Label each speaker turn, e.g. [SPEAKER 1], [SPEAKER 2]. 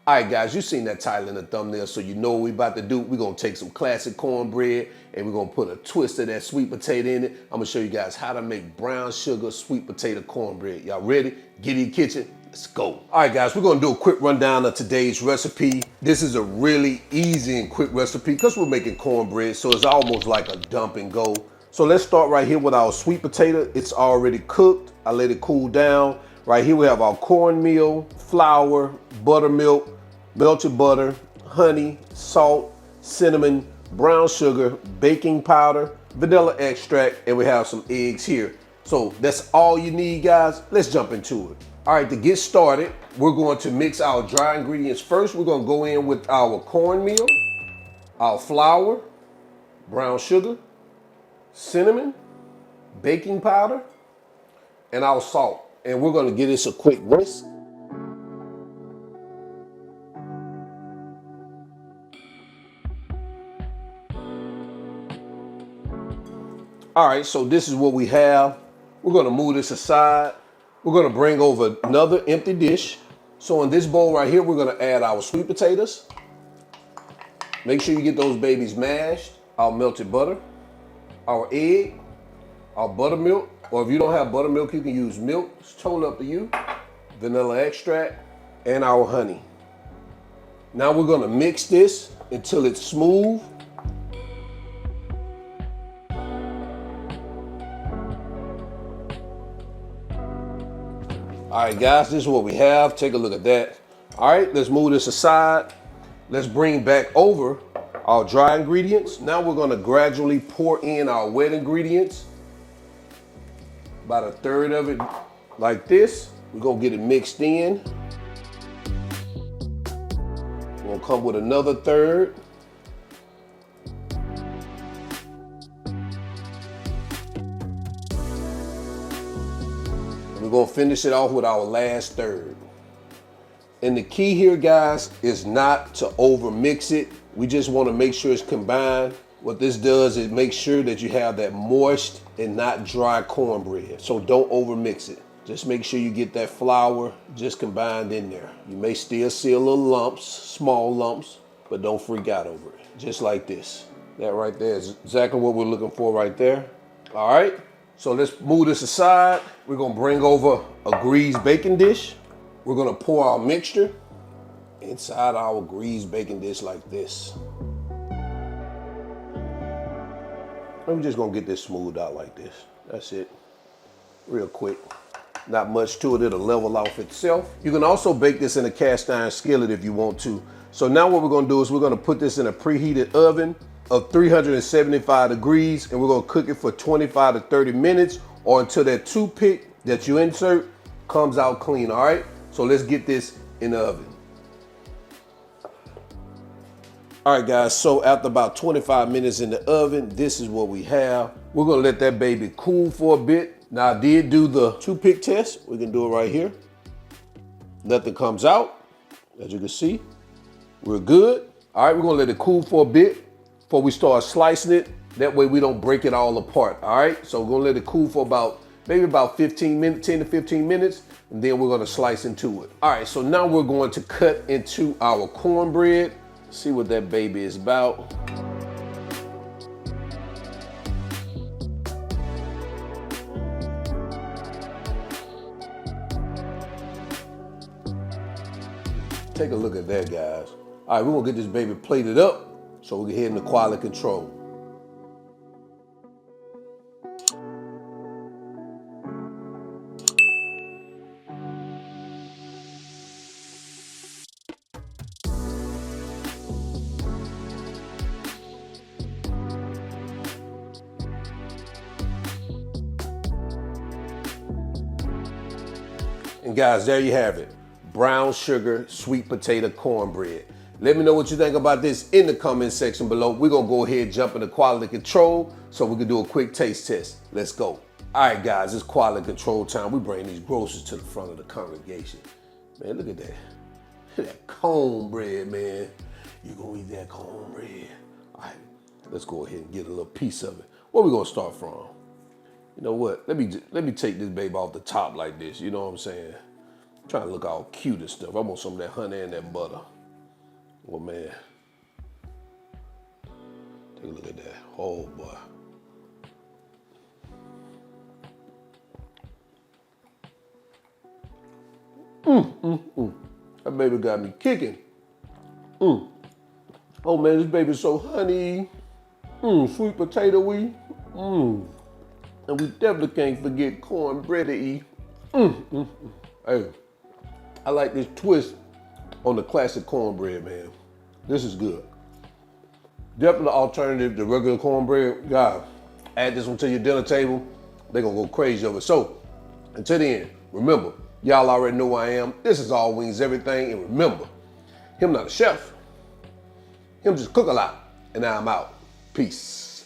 [SPEAKER 1] All right, guys, you seen that title in the thumbnail, so you know what we about to do. We're gonna take some classic cornbread and we're gonna put a twist of that sweet potato in it. I'm gonna show you guys how to make brown sugar sweet potato cornbread. Y'all ready? Get in the kitchen, let's go. All right, guys, we're gonna do a quick rundown of today's recipe. This is a really easy and quick recipe because we're making cornbread, so it's almost like a dump and go. So let's start right here with our sweet potato. It's already cooked. I let it cool down. Right here we have our cornmeal, flour, buttermilk, melted butter, honey, salt, cinnamon, brown sugar, baking powder, vanilla extract, and we have some eggs here. So that's all you need, guys. Let's jump into it. All right, to get started, we're going to mix our dry ingredients first. We're gonna go in with our cornmeal, our flour, brown sugar, cinnamon, baking powder, and our salt. And we're gonna give this a quick whisk. All right, so this is what we have. We're gonna move this aside. We're gonna bring over another empty dish. So in this bowl right here, we're gonna add our sweet potatoes. Make sure you get those babies mashed, our melted butter, our egg, our buttermilk, or if you don't have buttermilk, you can use milk. It's totally up to you. Vanilla extract, and our honey. Now we're gonna mix this until it's smooth. All right, guys, this is what we have. Take a look at that. All right, let's move this aside. Let's bring back over our dry ingredients. Now we're gonna gradually pour in our wet ingredients. About a third of it like this. We're gonna get it mixed in. We're gonna come with another third. We're gonna finish it off with our last third. And the key here, guys, is not to over mix it. We just wanna make sure it's combined. What this does is make sure that you have that moist and not dry cornbread. So don't over mix it. Just make sure you get that flour just combined in there. You may still see a little lumps, small lumps, but don't freak out over it. Just like this. That right there is exactly what we're looking for right there. All right, so let's move this aside. We're gonna bring over a greased baking dish. We're gonna pour our mixture inside our greased baking dish like this. I'm just gonna get this smoothed out like this. That's it, real quick. Not much to it, it'll level off itself. You can also bake this in a cast iron skillet if you want to. So now what we're gonna do is we're gonna put this in a preheated oven of 375 degrees and we're gonna cook it for 25 to 30 minutes or until that toothpick that you insert comes out clean, all right? So let's get this in the oven. All right, guys, so after about 25 minutes in the oven, this is what we have. We're gonna let that baby cool for a bit. Now I did do the toothpick test. We can do it right here. Nothing comes out, as you can see. We're good. All right, we're gonna let it cool for a bit before we start slicing it. That way we don't break it all apart, all right? So we're gonna let it cool for maybe about 15 minutes, 10 to 15 minutes, and then we're gonna slice into it. All right, so now we're going to cut into our cornbread. See what that baby is about. Take a look at that, guys. All right, we're gonna get this baby plated up so we can head into quality control. And guys, there you have it. Brown sugar, sweet potato cornbread. Let me know what you think about this in the comment section below. We're gonna go ahead and jump into quality control so we can do a quick taste test. Let's go. All right, guys, it's quality control time. We bring these groceries to the front of the congregation. Man, look at that. Look at that cornbread, man. You gonna eat that cornbread. All right, let's go ahead and get a little piece of it. Where we gonna start from? You know what? Let me take this baby off the top like this. You know what I'm saying? Trying to look all cute and stuff. I want some of that honey and that butter. Oh man. Take a look at that. Oh boy. That baby got me kicking. Oh man, this baby's so honey. Sweet potato-y. And we definitely can't forget cornbread-y. Hey, I like this twist on the classic cornbread, man. This is good. Definitely alternative to regular cornbread. God, add this one to your dinner table. They're gonna go crazy over it. So, until the end, remember, y'all already know who I am. This is All Wings Everything. And remember, him not a chef. Him just cook a lot. And now I'm out. Peace.